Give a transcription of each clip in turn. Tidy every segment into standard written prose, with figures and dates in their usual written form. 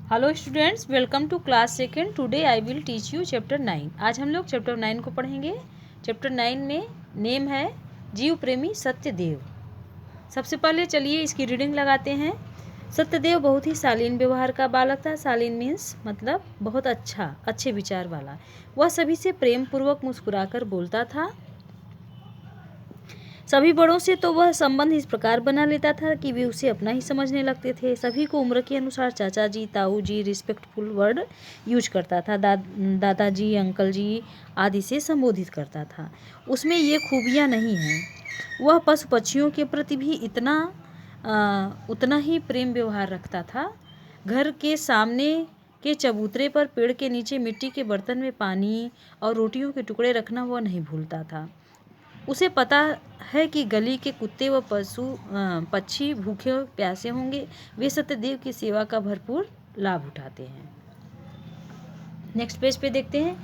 Hello students, welcome to class second. Today I will teach you chapter 9। आज हम लोग chapter 9 को पढ़ेंगे। चैप्टर 9 में नेम है जीव प्रेमी सत्यदेव। सबसे पहले चलिए इसकी रीडिंग लगाते हैं। सत्यदेव बहुत ही शालीन व्यवहार का बालक था। शालीन मीन्स मतलब बहुत अच्छे विचार वाला। वह सभी से प्रेम पूर्वक मुस्कुराकर बोलता था। सभी बड़ों से तो वह संबंध इस प्रकार बना लेता था कि वे उसे अपना ही समझने लगते थे। सभी को उम्र के अनुसार चाचा जी, ताऊ जी, रिस्पेक्टफुल वर्ड यूज करता था। दादाजी, अंकल जी आदि से संबोधित करता था। उसमें ये खूबियाँ नहीं हैं। वह पशु पक्षियों के प्रति भी उतना ही प्रेम व्यवहार रखता था। घर के सामने के चबूतरे पर पेड़ के नीचे मिट्टी के बर्तन में पानी और रोटियों के टुकड़े रखना वह नहीं भूलता था। उसे पता है कि गली के कुत्ते व पक्षी भूखे और प्यासे होंगे। वे सत्यदेव की सेवा का भरपूर लाभ उठाते हैं। नेक्स्ट पेज पे देखते हैं।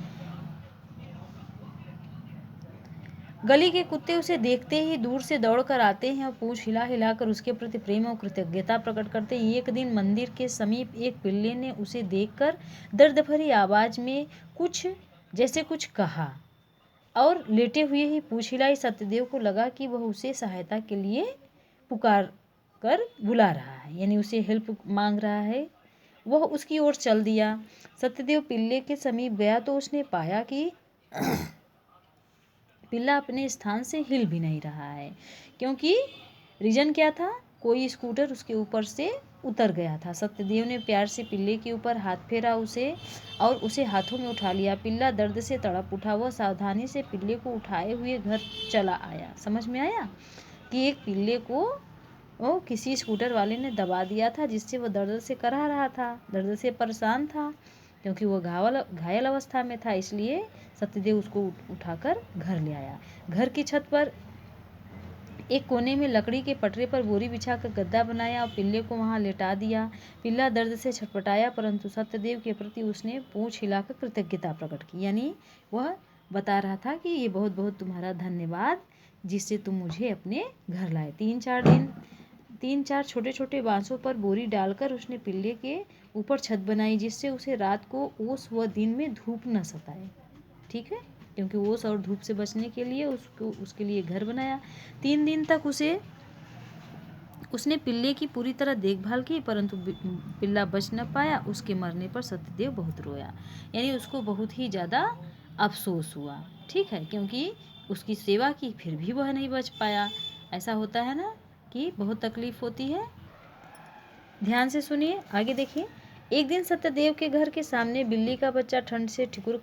गली के कुत्ते उसे देखते ही दूर से दौड़कर आते हैं और पूंछ हिला हिलाकर उसके प्रति प्रेम और कृतज्ञता प्रकट करते हैं। एक दिन मंदिर के समीप एक पिल्ले ने उसे देखकर दर्द भरी आवाज में कुछ कहा और लेटे हुए ही पूछ हिलाई। सत्यदेव को लगा कि वह उसे सहायता के लिए पुकार कर बुला रहा है, यानी उसे हेल्प मांग रहा है। वह उसकी ओर चल दिया। सत्यदेव पिल्ले के समीप गया तो उसने पाया कि पिल्ला अपने स्थान से हिल भी नहीं रहा है। क्योंकि रीजन क्या था? कोई स्कूटर उसके ऊपर से उतर गया था। सत्यदेव ने प्यार से पिल्ले के ऊपर हाथ फेरा और उसे हाथों में उठा लिया। पिल्ला दर्द से तड़प उठा। वह सावधानी से पिल्ले को उठाए हुए घर चला आया। समझ में आया कि एक पिल्ले को किसी स्कूटर वाले ने दबा दिया था, जिससे वह दर्द से कराह रहा था, दर्द से परेशान था, क्योंकि वह घायल अवस्था में था। इसलिए सत्यदेव उसको उठाकर घर ले आया। घर की छत पर एक कोने में लकड़ी के पटरे पर बोरी बिछाकर गद्दा बनाया और पिल्ले को वहां लेटा दिया। पिल्ला दर्द से छटपटाया, परंतु सत्यदेव के प्रति उसने पूंछ हिलाकर कृतज्ञता प्रकट की। यानी वह बता रहा था कि ये बहुत बहुत तुम्हारा धन्यवाद, जिससे तुम मुझे अपने घर लाए। तीन चार छोटे छोटे बांसों पर बोरी डालकर उसने पिल्ले के ऊपर छत बनाई, जिससे उसे रात को ओस व दिन में धूप न सताए। ठीक है, क्योंकि ओस और धूप से बचने के लिए उसके लिए घर बनाया। 3 दिन तक उसने पिल्ले की पूरी तरह देखभाल की, परंतु पिल्ला बच न पाया। उसके मरने पर सत्यदेव बहुत रोया, यानी उसको बहुत ही ज़्यादा अफसोस हुआ। ठीक है, क्योंकि उसकी सेवा की फिर भी वह नहीं बच पाया। ऐसा होता है ना कि बहुत तकलीफ होती है। ध्यान से सुनिए, आगे देखिए। एक दिन सत्यदेव के घर के सामने बिल्ली का बच्चा ठंड से ठिठुर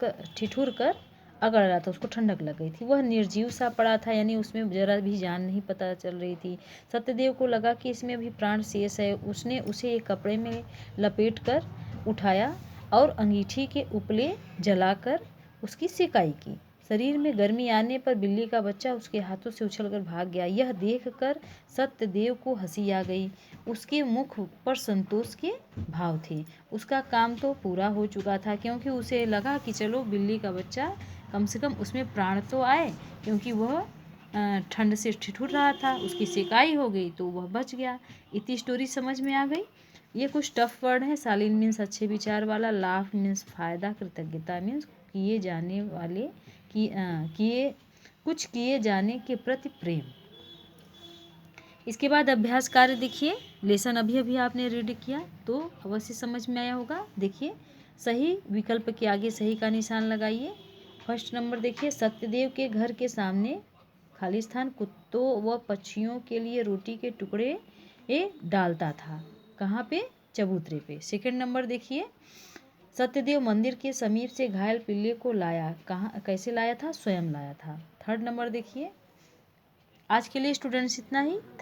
कर अगड़ रहा था। उसको ठंडक लग गई थी। वह निर्जीव सा पड़ा था, यानी उसमें जरा भी जान नहीं पता चल रही थी। सत्यदेव को लगा कि इसमें भी प्राण शेष है। उसने उसे एक कपड़े में लपेट कर उठाया और अंगीठी के उपले जलाकर उसकी सिकाई की। शरीर में गर्मी आने पर बिल्ली का बच्चा उसके हाथों से उछलकर भाग गया। यह देखकर सत्यदेव को हंसी आ गई। उसके मुख पर संतोष के भाव थे। उसका काम तो पूरा हो चुका था, क्योंकि उसे लगा कि चलो बिल्ली का बच्चा, कम से कम उसमें प्राण तो आए, क्योंकि वह ठंड से ठिठुर रहा था। उसकी सिकाई हो गई तो वह बच गया। इतनी स्टोरी समझ में आ गई। ये कुछ टफ वर्ड है। शालीन मीन्स अच्छे विचार वाला, लाभ मीन्स फायदा, कृतज्ञता मीन्स किए जाने वाले कुछ किए जाने के प्रति प्रेम। इसके बाद अभ्यास कार्य देखिए। लेसन अभी आपने रीड किया तो अवश्य समझ में आया होगा। देखिए, सही विकल्प के आगे सही का निशान लगाइए। फर्स्ट नंबर देखिए, सत्यदेव के घर के सामने खाली स्थान कुत्तों व पक्षियों के लिए रोटी के टुकड़े डालता था। कहाँ पे? चबूतरे पे। सेकंड नंबर देखिए, सत्यदेव मंदिर के समीप से घायल पिल्ले को लाया। कैसे लाया था? स्वयं लाया था। थर्ड नंबर देखिए। आज के लिए स्टूडेंट्स इतना ही।